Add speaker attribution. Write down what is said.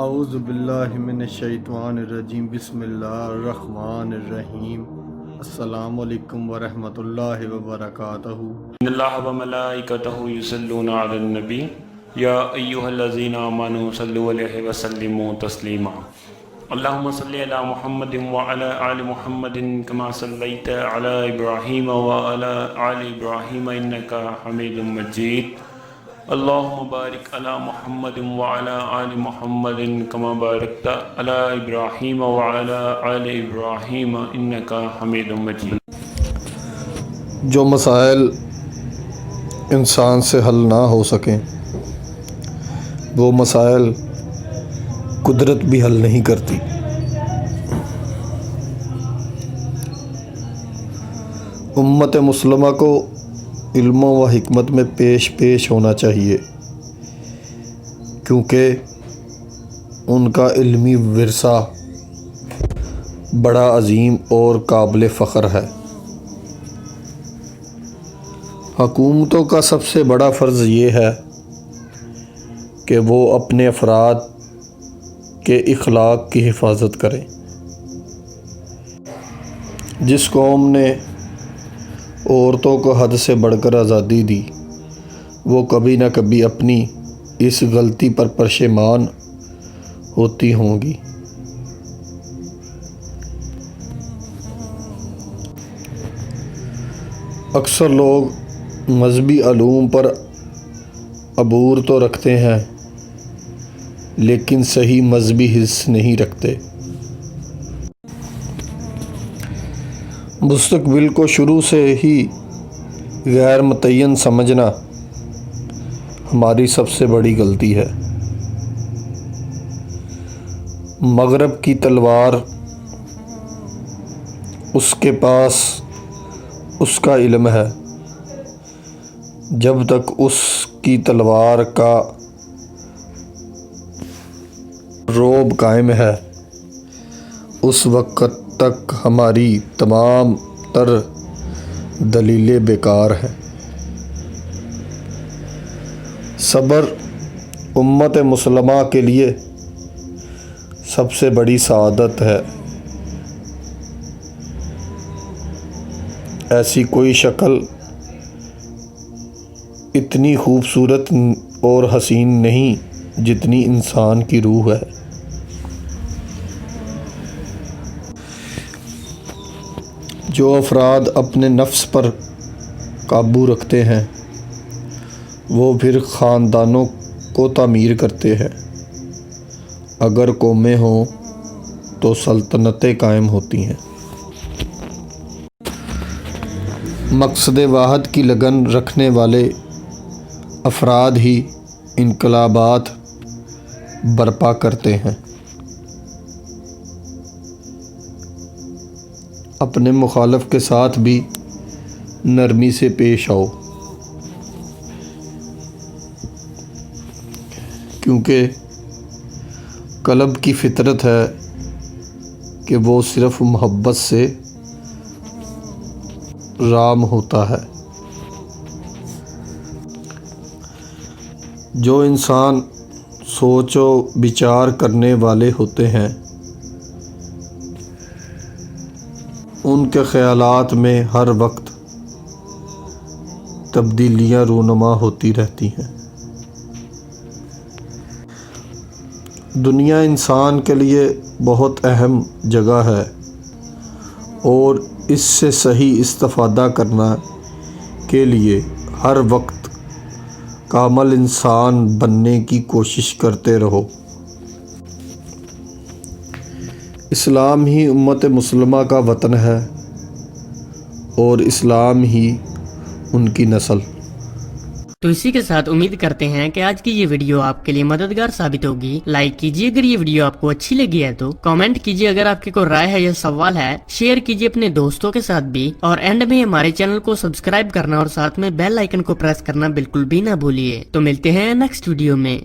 Speaker 1: اعوذ باللہ من الشیطان الرجیم بسم اللہ الرحمن الرحیم السلام علیکم ورحمۃ اللہ وبرکاتہ۔
Speaker 2: ان اللہ وملائکتہ یصلون علی النبی یا ایہا الذین آمنوا صلوا علیہ وسلموا تسلیما۔ اللہم صلی علی محمد وعلی آل محمد کما صلیت علی ابراہیم وعلی آل ابراہیم انکا حمید مجید۔ اللہم بارک علی محمد وعلی آل محمد کما بارکت علی ابراہیم وعلی آل ابراہیم انکا حمید مجید۔
Speaker 1: جو مسائل انسان سے حل نہ ہو سکیں وہ مسائل قدرت بھی حل نہیں کرتی۔ امت مسلمہ کو علم و حکمت میں پیش ہونا چاہیے، کیونکہ ان کا علمی ورثہ بڑا عظیم اور قابل فخر ہے۔ حکومتوں کا سب سے بڑا فرض یہ ہے کہ وہ اپنے افراد کے اخلاق کی حفاظت کریں۔ جس قوم نے عورتوں کو حد سے بڑھ کر آزادی دی وہ کبھی نہ کبھی اپنی اس غلطی پر پشیمان ہوتی ہوں گی۔ اکثر لوگ مذہبی علوم پر عبور تو رکھتے ہیں لیکن صحیح مذہبی حس نہیں رکھتے۔ مستقبل کو شروع سے ہی غیر متعین سمجھنا ہماری سب سے بڑی غلطی ہے۔ مغرب کی تلوار اس کے پاس اس کا علم ہے۔ جب تک اس کی تلوار کا رعب قائم ہے اس وقت تک ہماری تمام تر دلیلیں بیکار ہیں۔ صبر امت مسلمہ کے لیے سب سے بڑی سعادت ہے۔ ایسی کوئی شکل اتنی خوبصورت اور حسین نہیں جتنی انسان کی روح ہے۔ جو افراد اپنے نفس پر قابو رکھتے ہیں وہ پھر خاندانوں کو تعمیر کرتے ہیں۔ اگر قومیں ہوں تو سلطنتیں قائم ہوتی ہیں۔ مقصد واحد کی لگن رکھنے والے افراد ہی انقلابات برپا کرتے ہیں۔ اپنے مخالف کے ساتھ بھی نرمی سے پیش آؤ، کیونکہ قلب کی فطرت ہے کہ وہ صرف محبت سے رام ہوتا ہے۔ جو انسان سوچ و بچار کرنے والے ہوتے ہیں ان کے خیالات میں ہر وقت تبدیلیاں رونما ہوتی رہتی ہیں۔ دنیا انسان کے لیے بہت اہم جگہ ہے اور اس سے صحیح استفادہ کرنا کے لیے ہر وقت کامل انسان بننے کی کوشش کرتے رہو۔ اسلام ہی امت مسلمہ کا وطن ہے اور اسلام ہی ان کی نسل۔
Speaker 3: تو اسی کے ساتھ امید کرتے ہیں کہ آج کی یہ ویڈیو آپ کے لیے مددگار ثابت ہوگی۔ لائک کیجیے اگر یہ ویڈیو آپ کو اچھی لگی ہے تو، کامنٹ کیجیے اگر آپ کی کوئی رائے ہے یا سوال ہے، شیئر کیجیے اپنے دوستوں کے ساتھ بھی، اور اینڈ میں ہمارے چینل کو سبسکرائب کرنا اور ساتھ میں بیل آئیکن کو پریس کرنا بالکل بھی نہ بھولیے۔ تو ملتے ہیں نیکسٹ ویڈیو میں۔